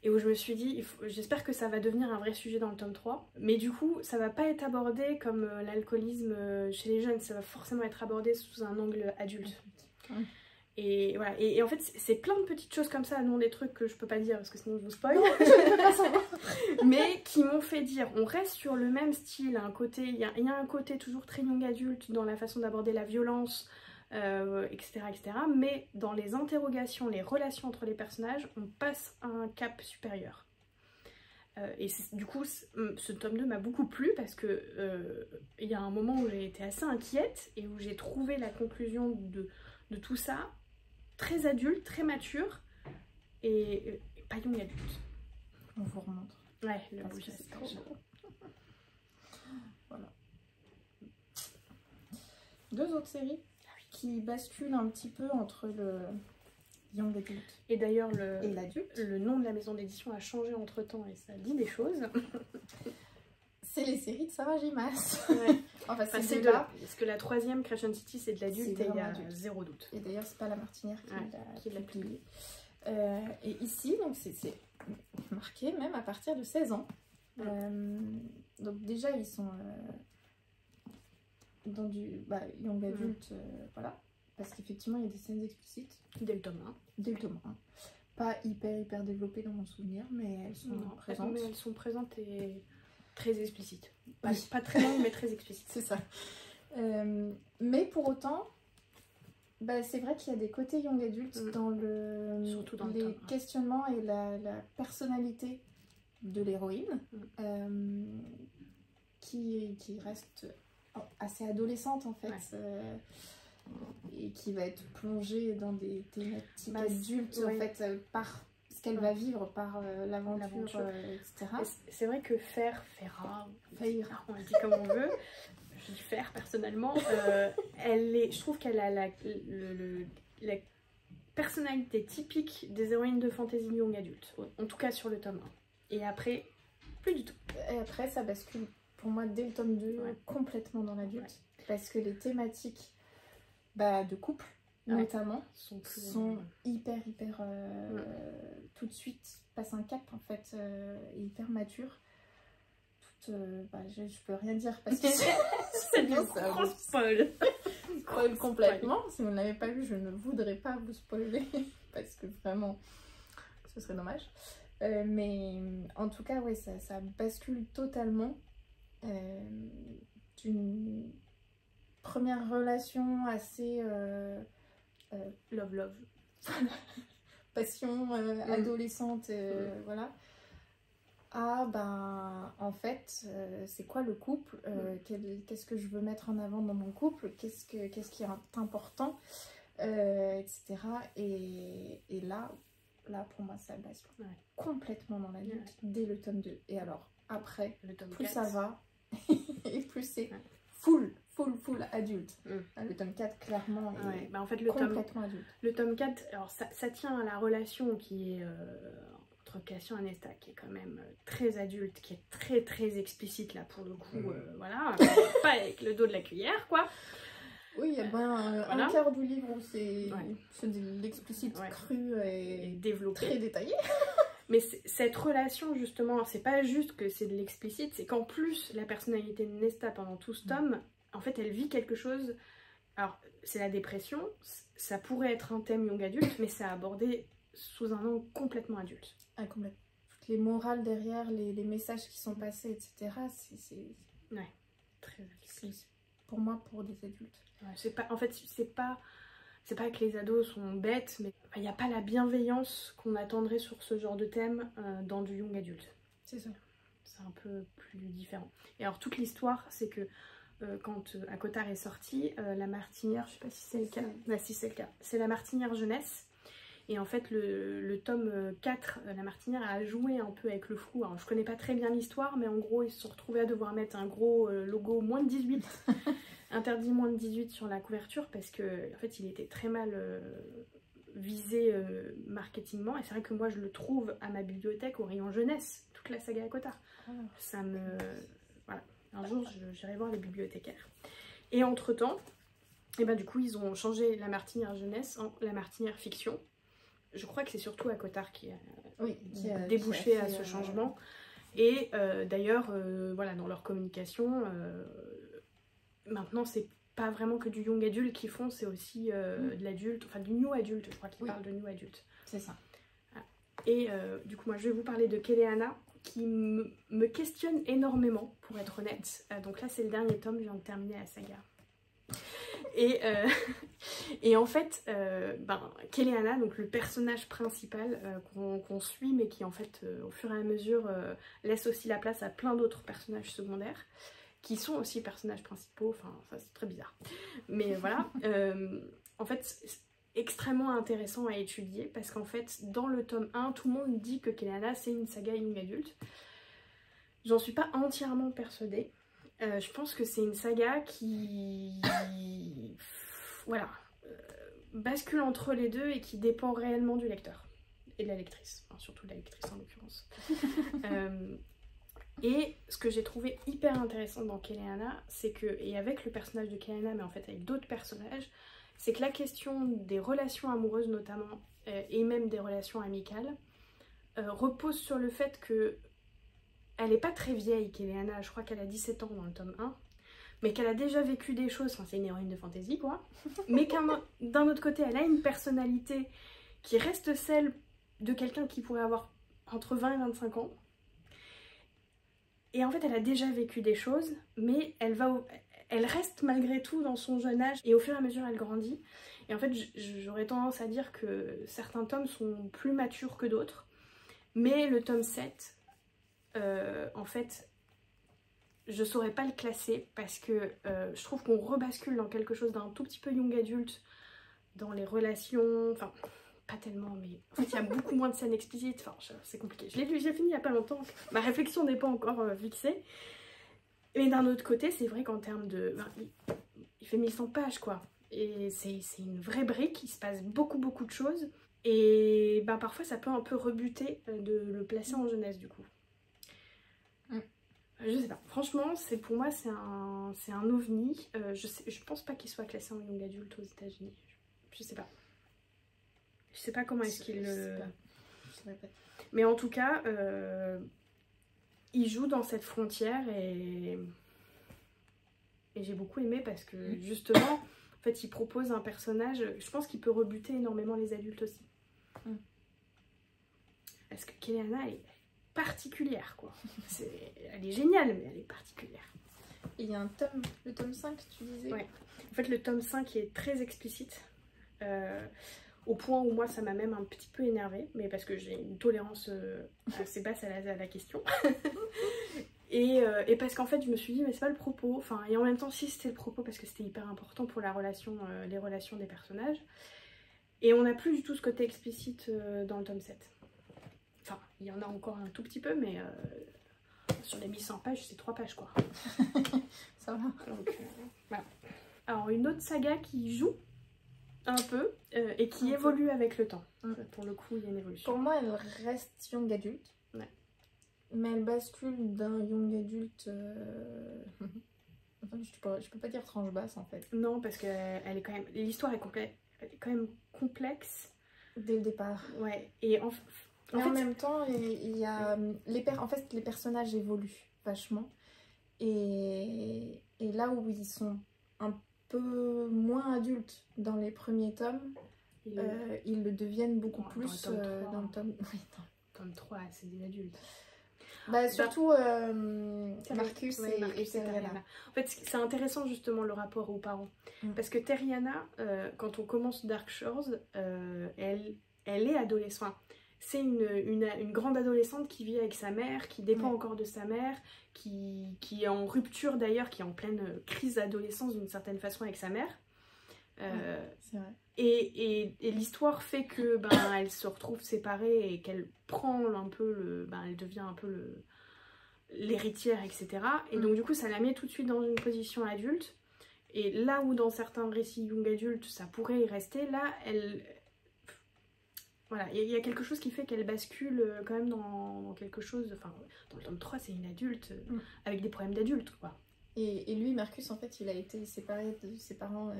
et où je me suis dit, j'espère que ça va devenir un vrai sujet dans le tome 3, mais du coup ça va pas être abordé comme l'alcoolisme chez les jeunes, ça va forcément être abordé sous un angle adulte. Et voilà, et en fait c'est plein de petites choses comme ça, non des trucs que je peux pas dire parce que sinon je vous spoil, mais qui m'ont fait dire, on reste sur le même style, il y a un côté toujours très young adulte dans la façon d'aborder la violence, etc., mais dans les interrogations, les relations entre les personnages, on passe à un cap supérieur. Et du coup, ce tome 2 m'a beaucoup plu parce que il y a un moment où j'ai été assez inquiète et où j'ai trouvé la conclusion de tout ça très adulte, très mature, et pas young adulte. On vous remontre. Ouais, le parce rouge que c'est trop beau. Voilà. 2 autres séries qui basculent un petit peu entre le young adulte et d'ailleurs et l'adulte. Le nom de la maison d'édition a changé entre temps et ça dit des choses. C'est les séries de Sarah J. Maas. Ouais. Enfin, c'est là. Parce que la 3e, Crescent City, c'est de l'adulte et il y a zéro doute. Et d'ailleurs, c'est pas La Martinière qui l'a publié. Et ici, donc c'est marqué même à partir de 16 ans. Donc déjà, ils sont dans du young adulte, voilà. Parce qu'effectivement, il y a des scènes explicites. Dès le tome 1. Dès le tome 1. Pas hyper développées dans mon souvenir, mais elles sont présentes. Mais elles sont présentes et très explicites. Pas très longues, mais très explicites. C'est ça. Mais pour autant, c'est vrai qu'il y a des côtés young adulte dans surtout dans les questionnements et la personnalité de l'héroïne, qui reste assez adolescente en fait, et qui va être plongée dans des thématiques adultes en fait, par ce qu'elle va vivre, par l'aventure, etc. C'est vrai que Feyre, on le dit comme on veut, je dis Feyre personnellement, je trouve qu'elle a la personnalité typique des héroïnes de fantasy young adulte, en tout cas sur le tome 1. Et après, plus du tout. Et après, ça bascule pour moi dès le tome 2 complètement dans l'adulte, parce que les thématiques de couple notamment sont hyper tout de suite passent un cap en fait, hyper mature. Je peux rien dire parce que c'est bien ça. Gros spoil. Spoil complètement. Si vous ne l'avez pas vu, je ne voudrais pas vous spoiler parce que vraiment ce serait dommage. Mais en tout cas, ça bascule totalement d'une première relation assez love passion adolescente, voilà, à en fait c'est quoi le couple, qu'est-ce que je veux mettre en avant dans mon couple, qu'est-ce qui est important, etc. Et là pour moi ça bascule complètement dans l'adulte dès le tome 2. Et alors après, le tome plus 4. ça va et plus c'est full adulte. Le tome 4 clairement est en fait, complètement adulte. Le tome 4, alors ça tient à la relation qui est entre Cassian et Nesta, qui est quand même très adulte, qui est très explicite là pour le coup, voilà, pas avec le dos de la cuillère quoi. Oui, il y a un quart du livre où c'est de l'explicite cru et développé, très détaillé. Mais cette relation justement, c'est pas juste que c'est de l'explicite, c'est qu'en plus la personnalité de Nesta pendant tout ce tome, en fait elle vit quelque chose. Alors c'est la dépression, ça pourrait être un thème young adulte, mais c'est abordé sous un angle complètement adulte. Complètement. Toutes les morales derrière, les messages qui sont passés, etc. C'est très adulte. Pour moi, pour des adultes. En fait c'est pas que les ados sont bêtes, mais il n'y a pas la bienveillance qu'on attendrait sur ce genre de thème dans du young adulte. C'est ça. C'est un peu plus différent. Et alors toute l'histoire, c'est que quand ACOTAR est sorti, la Martinière, je sais pas si c'est le cas, si c'est le cas, c'est la Martinière jeunesse. Et en fait le tome 4, la Martinière a joué un peu avec le flou. Alors je connais pas très bien l'histoire, mais en gros ils se sont retrouvés à devoir mettre un gros logo moins de 18. Interdit moins de 18 sur la couverture parce que en fait il était très mal visé marketingement, et c'est vrai que moi je le trouve à ma bibliothèque au rayon jeunesse, toute la saga Cotard. Ça me... Voilà, un jour j'irai voir les bibliothécaires. Et entre-temps, et ben, du coup ils ont changé La Martinière jeunesse en La Martinière fiction. Je crois que c'est surtout à Cotard qui a débouché à ce changement. Et d'ailleurs, voilà, dans leur communication, maintenant c'est pas vraiment que du young adulte qu'ils font, c'est aussi de l'adulte, enfin du new adulte, je crois qu'ils parlent de new adulte. C'est ça. Et du coup, moi je vais vous parler de Kéléana, qui me questionne énormément, pour être honnête. Donc là, c'est le dernier tome, je viens de terminer la saga. Et en fait, Kéléana, donc le personnage principal qu'on suit, mais qui en fait, au fur et à mesure, laisse aussi la place à plein d'autres personnages secondaires, qui sont aussi personnages principaux, enfin ça c'est très bizarre. Mais voilà, en fait c'est extrêmement intéressant à étudier, parce qu'en fait dans le tome 1, tout le monde dit que Kéléana c'est une saga young adulte. J'en suis pas entièrement persuadée. Je pense que c'est une saga qui voilà, bascule entre les deux et qui dépend réellement du lecteur et de la lectrice, enfin, surtout de la lectrice en l'occurrence. Et ce que j'ai trouvé hyper intéressant dans Kéléana, c'est que, et avec le personnage de Kéléana, mais en fait avec d'autres personnages, c'est que la question des relations amoureuses notamment, et même des relations amicales, repose sur le fait que elle n'est pas très vieille, Kéléana, je crois qu'elle a 17 ans dans le tome 1, mais qu'elle a déjà vécu des choses, enfin c'est une héroïne de fantasy quoi, mais d'un autre côté elle a une personnalité qui reste celle de quelqu'un qui pourrait avoir entre 20 et 25 ans. Et en fait, elle a déjà vécu des choses, mais elle reste malgré tout dans son jeune âge, et au fur et à mesure, elle grandit. Et en fait, j'aurais tendance à dire que certains tomes sont plus matures que d'autres, mais le tome 7, en fait, je saurais pas le classer, parce que je trouve qu'on rebascule dans quelque chose d'un tout petit peu young adulte, dans les relations, enfin... Pas tellement, mais en fait il y a beaucoup moins de scènes explicites, enfin c'est compliqué. J'ai fini il y a pas longtemps, ma réflexion n'est pas encore fixée. Mais d'un autre côté, c'est vrai qu'en termes de... il fait 1100 pages quoi. Et c'est une vraie brique, il se passe beaucoup de choses. Et parfois ça peut un peu rebuter de le placer en jeunesse du coup. Je sais pas, franchement pour moi c'est un ovni. Je pense pas qu'il soit classé en young adulte aux États-Unis. Je sais pas. Je sais pas comment est-ce qu'il le... Mais en tout cas, il joue dans cette frontière et j'ai beaucoup aimé parce que justement, en fait, il propose un personnage, je pense qu'il peut rebuter énormément les adultes aussi. Parce que Kéléana est particulière, quoi. Elle est géniale, mais elle est particulière. Et il y a un tome, le tome 5, tu disais? Ouais. En fait, le tome 5 est très explicite. Au point où moi ça m'a même un petit peu énervée, mais parce que j'ai une tolérance assez basse à la question. et parce qu'en fait je me suis dit mais c'est pas le propos, enfin, et en même temps si c'était le propos parce que c'était hyper important pour la relation, les relations des personnages. Et on n'a plus du tout ce côté explicite dans le tome 7. Enfin, il y en a encore un tout petit peu, mais sur les 1100 pages c'est 3 pages quoi. Ça va. Donc voilà. Alors une autre saga qui joue un peu et qui évolue avec le temps. Pour le coup, il y a une évolution. Pour moi, elle reste young adulte. Ouais. Mais elle bascule d'un young adulte... Enfin, je peux pas dire tranche basse en fait. Non, parce que elle est quand même... l'histoire est quand même complexe. Dès le départ. Ouais. Et en fait, même temps, il y a... En fait, les personnages évoluent vachement. Et là où ils sont un peu moins adultes dans les premiers tomes, ils le deviennent beaucoup plus dans le tome 3. Tome 3, c'est des adultes. Surtout Marcus et Terriana. En fait, c'est intéressant justement le rapport aux parents. Parce que Terriana, quand on commence Dark Shores, elle est adolescente. C'est une grande adolescente qui vit avec sa mère, qui dépend encore de sa mère, qui est en rupture d'ailleurs, qui est en pleine crise d'adolescence d'une certaine façon avec sa mère. C'est vrai. Et l'histoire fait que elle se retrouve séparée et qu'elle prend un peu elle devient un peu l'héritière, etc. Et donc du coup ça la met tout de suite dans une position adulte. Et là où dans certains récits young adultes ça pourrait y rester, là Voilà, il y a quelque chose qui fait qu'elle bascule quand même dans quelque chose... Enfin, dans le tome 3, c'est une adulte avec des problèmes d'adulte, quoi. Et lui, Marcus, en fait, il a été séparé de ses parents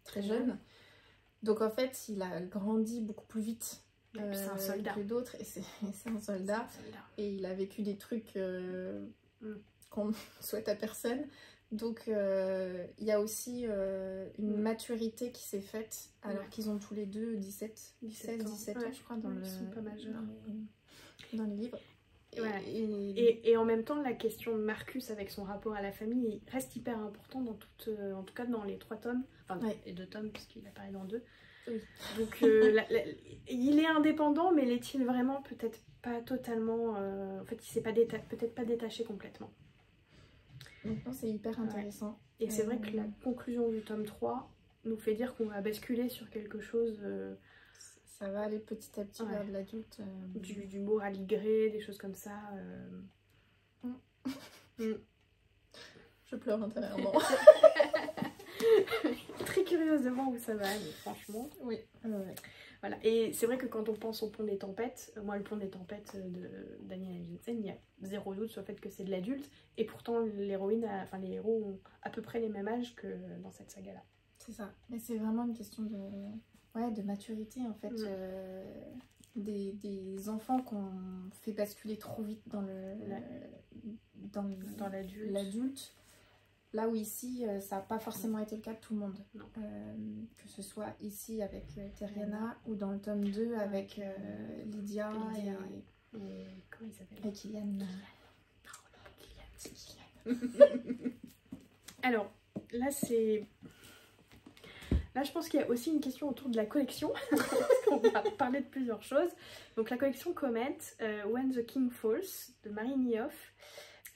très jeune. Donc, en fait, il a grandi beaucoup plus vite c'est un soldat. Que d'autres. Et c'est un soldat. Et il a vécu des trucs qu'on ne souhaite à personne. Donc, il y a aussi une maturité qui s'est faite, alors qu'ils ont tous les deux 17 ans, je crois, ils sont pas majeurs. Dans les livres. Et en même temps, la question de Marcus avec son rapport à la famille reste hyper important dans en tout cas dans les 3 tomes, enfin les 2 tomes puisqu'il apparaît dans 2. Oui. Donc il est indépendant, mais l'est-il vraiment? Peut-être pas totalement. En fait, il s'est peut-être pas détaché complètement. Donc c'est hyper intéressant. Et c'est vrai que la conclusion du tome 3 nous fait dire qu'on va basculer sur quelque chose... Ça va aller petit à petit vers de l'adulte. Du moraligré, des choses comme ça. Je pleure intérieurement. Très curieuse de voir où ça va aller, franchement. Oui. Voilà. Et c'est vrai que quand on pense au Pont des Tempêtes, moi le Pont des Tempêtes de Daniela Jensen, il y a 0 doute sur le fait que c'est de l'adulte. Et pourtant l'héroïne, enfin les héros ont à peu près les mêmes âges que dans cette saga-là. C'est ça. Mais c'est vraiment une question de maturité en fait. Des enfants qu'on fait basculer trop vite dans l'adulte. Là où ici, ça n'a pas forcément été le cas de tout le monde. Que ce soit ici avec Terriana ou dans le tome 2 avec Lydia et comment il s'appelle? Et Kylian. Alors, là je pense qu'il y a aussi une question autour de la collection. On va parler de plusieurs choses. Donc la collection Comet, When the King Falls, de Marie Niehoff.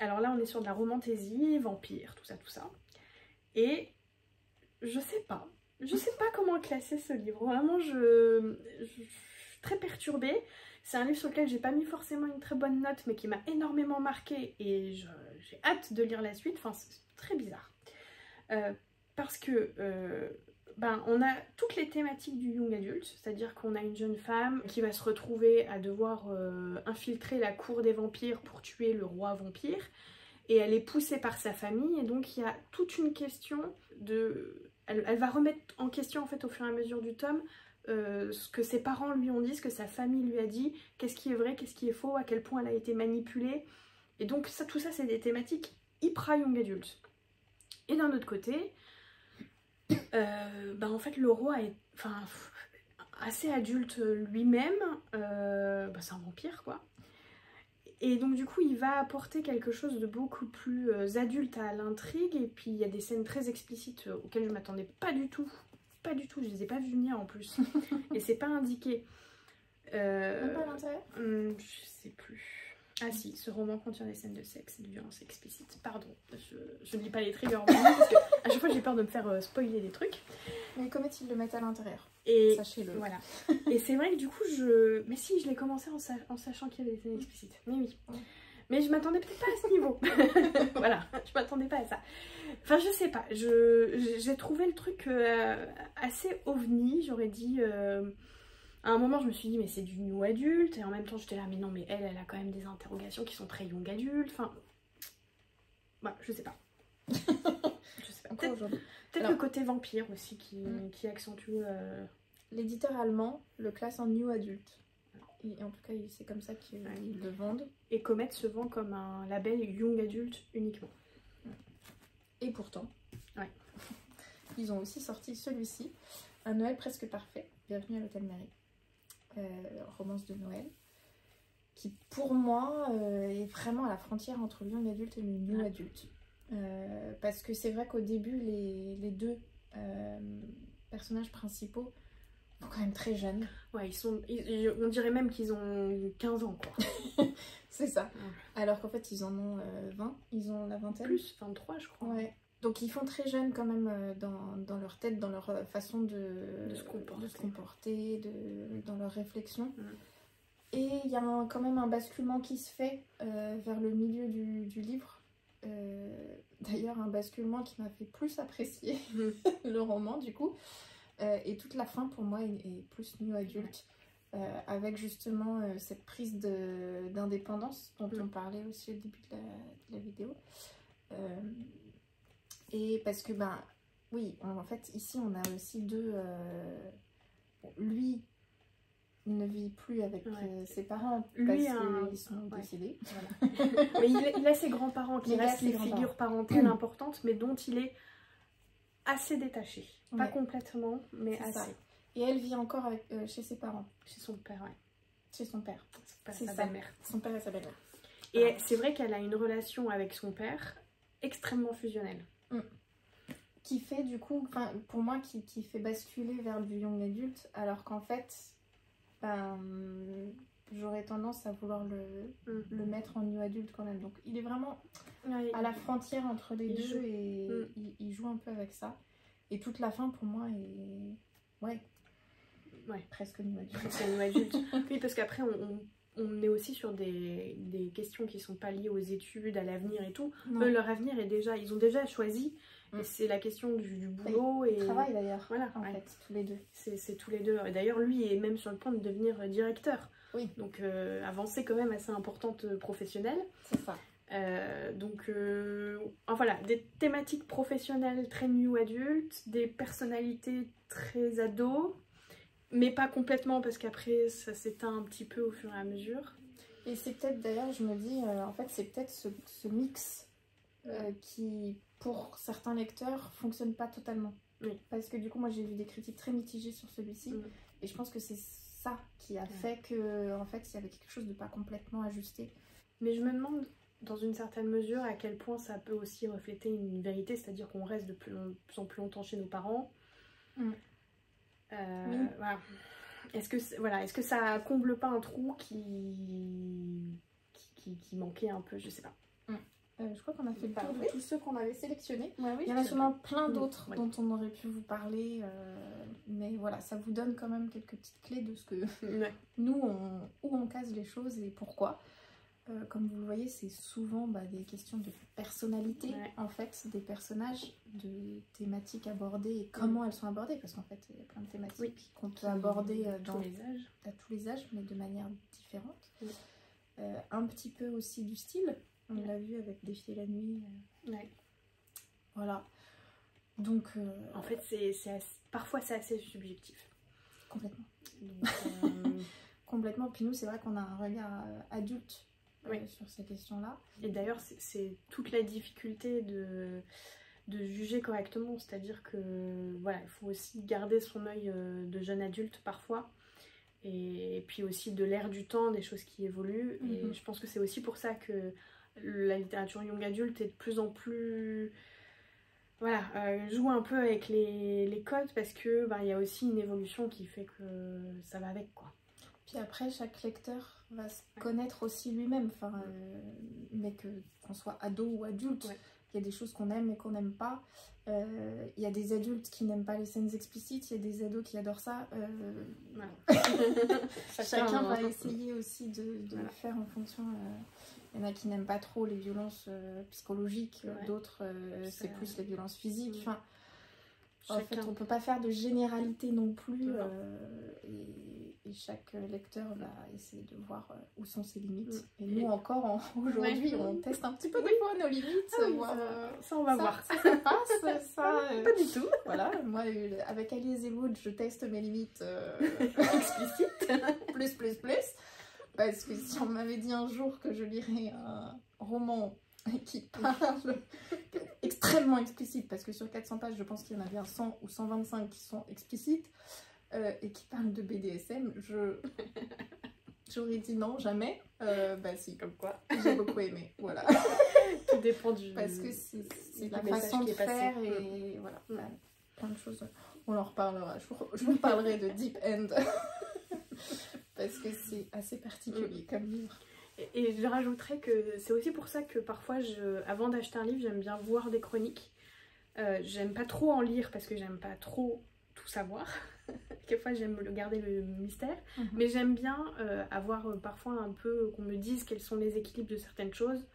Alors là, on est sur de la romantaisie, vampire, tout ça. Et je sais pas comment classer ce livre. Vraiment, je suis très perturbée. C'est un livre sur lequel j'ai pas mis forcément une très bonne note, mais qui m'a énormément marquée et j'ai hâte de lire la suite. Enfin, c'est très bizarre. Parce que on a toutes les thématiques du young adulte, c'est-à-dire qu'on a une jeune femme qui va se retrouver à devoir infiltrer la cour des vampires pour tuer le roi vampire, et elle est poussée par sa famille, et donc il y a toute une question de... Elle va remettre en question en fait au fur et à mesure du tome ce que ses parents lui ont dit, ce que sa famille lui a dit, qu'est-ce qui est vrai, qu'est-ce qui est faux, à quel point elle a été manipulée, et donc tout ça c'est des thématiques hyper young adulte. Et d'un autre côté, en fait le roi est assez adulte lui-même, c'est un vampire quoi. Et donc du coup il va apporter quelque chose de beaucoup plus adulte à l'intrigue, et puis il y a des scènes très explicites auxquelles je m'attendais pas du tout, je les ai pas vues venir en plus, et c'est pas indiqué. Même pas à l'intérieur je sais plus. Ah si, ce roman contient des scènes de sexe et de violence explicite. Pardon, je ne lis pas les triggers parce que à chaque fois j'ai peur de me faire spoiler des trucs. Mais comment ils le mettent à l'intérieur, sachez-le. Voilà. Et c'est vrai que du coup Mais si, je l'ai commencé en sachant qu'il y avait des scènes explicites. Mais oui. Mais je m'attendais peut-être pas à ce niveau. Voilà, je m'attendais pas à ça. Enfin, je sais pas. J'ai trouvé le truc assez ovni, j'aurais dit... À un moment, je me suis dit, mais c'est du new adulte, et en même temps, j'étais là, mais non, mais elle a quand même des interrogations qui sont très young adulte. Enfin, je sais pas. Je sais pas. Peut-être le côté vampire aussi qui accentue. L'éditeur allemand le classe en new adulte. Et en tout cas, c'est comme ça qu'ils le vendent. Et Comet se vend comme un label young adulte uniquement. Et pourtant, ils ont aussi sorti celui-ci, Un Noël presque parfait, Bienvenue à l'Hôtel Mary. Romance de Noël, qui pour moi est vraiment à la frontière entre le young adulte et le new adulte. Parce que c'est vrai qu'au début, les deux personnages principaux sont quand même très jeunes. Ouais, on dirait même qu'ils ont 15 ans, quoi. C'est ça. Alors qu'en fait, ils en ont 20, ils ont la vingtaine. Plus, 23 je crois. Ouais. Donc ils font très jeunes quand même dans leur tête, dans leur façon de se comporter, dans leur réflexion. Et il y a quand même un basculement qui se fait vers le milieu du livre. D'ailleurs un basculement qui m'a fait plus apprécier le roman du coup. Et toute la fin pour moi est plus new adulte. avec justement cette prise d'indépendance dont on parlait aussi au début de la vidéo. Et parce que, ben, oui, en fait, ici, on a aussi deux... lui ne vit plus avec ses parents lui parce qu'ils sont décédés. Voilà. Mais il a ses grands-parents qui restent les figures parentales importantes, mais dont il est assez détaché. Pas complètement, mais assez. Ça. Et elle vit encore avec, chez ses parents. Chez son père, ouais. Chez son père. C'est sa belle-mère. Son père et sa belle-mère. Et c'est vrai qu'elle a une relation avec son père extrêmement fusionnelle. Qui fait du coup, pour moi, qui fait basculer vers du young adulte, alors qu'en fait, j'aurais tendance à vouloir le mettre en new adulte quand même. Donc il est vraiment à la frontière entre les deux et il joue un peu avec ça. Et toute la fin pour moi est presque new adulte. C'est new adulte. Oui, parce qu'après on est aussi sur des questions qui sont pas liées aux études, à l'avenir et tout. Eux, leur avenir est déjà, ils ont déjà choisi. Et c'est la question du boulot. Ils travaillent d'ailleurs, voilà, en fait, tous les deux. C'est tous les deux. D'ailleurs, lui est même sur le point de devenir directeur. Oui. Donc, avancée quand même assez importante professionnelle. C'est ça. Donc, voilà, des thématiques professionnelles très new adultes, des personnalités très ados, mais pas complètement parce qu'après, ça s'éteint un petit peu au fur et à mesure. Et c'est peut-être, d'ailleurs, je me dis, en fait, c'est peut-être ce mix qui... pour certains lecteurs, fonctionne pas totalement. Parce que du coup, moi, j'ai vu des critiques très mitigées sur celui-ci. Et je pense que c'est ça qui a fait que, en fait, il y avait quelque chose de pas complètement ajusté. Mais je me demande, dans une certaine mesure, à quel point ça peut aussi refléter une vérité, c'est-à-dire qu'on reste de plus en plus longtemps chez nos parents. Voilà. Est-ce que ça comble pas un trou qui manquait un peu, je sais pas. Je crois qu'on a fait le tour de tous ceux qu'on avait sélectionnés. Oui, il y en a sûrement plein d'autres dont on aurait pu vous parler. Mais voilà, ça vous donne quand même quelques petites clés de ce que nous, où on case les choses et pourquoi. Comme vous le voyez, c'est souvent des questions de personnalité, en fait, des personnages, de thématiques abordées et comment elles sont abordées. Parce qu'en fait, il y a plein de thématiques qu'on peut aborder à tous les âges, mais de manière différente. Un petit peu aussi du style. On l'a vu avec Défier la nuit. Voilà. Donc... En fait, parfois c'est assez subjectif. Complètement. Complètement. Puis nous, c'est vrai qu'on a un regard adulte sur ces questions-là. Et d'ailleurs, c'est toute la difficulté de juger correctement. C'est-à-dire que voilà, il faut aussi garder son œil de jeune adulte parfois. Et puis aussi de l'air du temps, des choses qui évoluent. Et je pense que c'est aussi pour ça que la littérature young adulte est de plus en plus joue un peu avec les codes parce que il y a aussi une évolution qui fait que ça va avec quoi. Puis après chaque lecteur va se connaître aussi lui-même, mais qu'on soit ado ou adulte, il y a des choses qu'on aime et qu'on n'aime pas. Il y a des adultes qui n'aiment pas les scènes explicites, il y a des ados qui adorent ça. Chacun va essayer aussi de le faire en fonction. Il y en a qui n'aiment pas trop les violences psychologiques, d'autres c'est plus les violences physiques. En fait, on ne peut pas faire de généralité non plus. Et chaque lecteur va essayer de voir où sont ses limites. Et nous encore, aujourd'hui, on teste un petit peu des fois nos limites. Ça, on va voir. Ça passe, ça... Pas du tout. Voilà, moi, avec Alice Wood, je teste mes limites explicites. plus. Parce que si on m'avait dit un jour que je lirais un roman qui parle extrêmement explicite, parce que sur 400 pages, je pense qu'il y en a bien 100 ou 125 qui sont explicites, et qui parlent de BDSM, j'aurais dit non, jamais. Si, comme quoi, j'ai beaucoup aimé, voilà. Tout dépend du... Parce que c'est la façon de faire, et voilà, plein de choses. On en reparlera, je vous reparlerai de Deep End. Parce que c'est assez particulier comme livre. Et je rajouterais que c'est aussi pour ça que parfois, avant d'acheter un livre, j'aime bien voir des chroniques. J'aime pas trop en lire parce que j'aime pas trop tout savoir. Quelquefois, j'aime garder le mystère. Mais j'aime bien avoir parfois un peu qu'on me dise quels sont les équilibres de certaines choses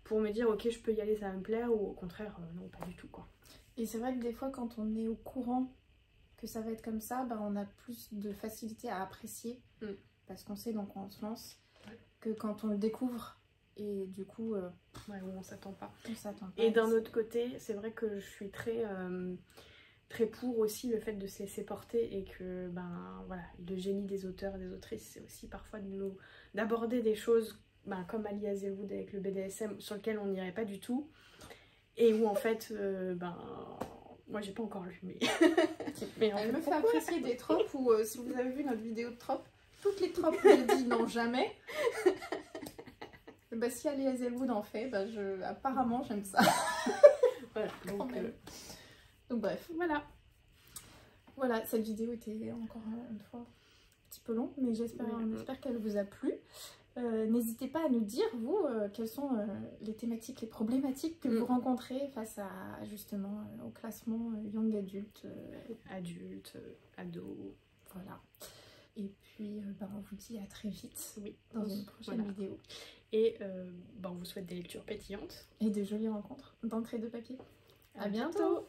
pour me dire, ok, je peux y aller, ça va me plaire, ou au contraire, non, pas du tout, quoi. Et c'est vrai que des fois, quand on est au courant que ça va être comme ça, bah, on a plus de facilité à apprécier parce qu'on sait dans quoi on se lance que quand on le découvre et du coup on s'attend pas. Et d'un autre côté, c'est vrai que je suis très pour aussi le fait de se laisser porter et que le génie des auteurs et des autrices, c'est aussi parfois d'aborder des choses comme Ali Hazelwood avec le BDSM sur lequel on n'irait pas du tout et où en fait moi j'ai pas encore lu mais elle me fait apprécier des tropes où si vous avez vu notre vidéo de tropes, toutes les tropes que je dis non jamais, si Ali Hazelwood en fait, apparemment j'aime ça. Voilà, donc bref, voilà, cette vidéo était encore une fois un petit peu longue, mais j'espère qu'elle vous a plu. N'hésitez pas à nous dire, vous, quelles sont les thématiques, les problématiques que vous rencontrez face à, justement, au classement young adulte. Adulte, ado. Voilà. Et puis, on vous dit à très vite dans une prochaine vidéo. Et on vous souhaite des lectures pétillantes. Et de jolies rencontres d'entrée de papier. À bientôt.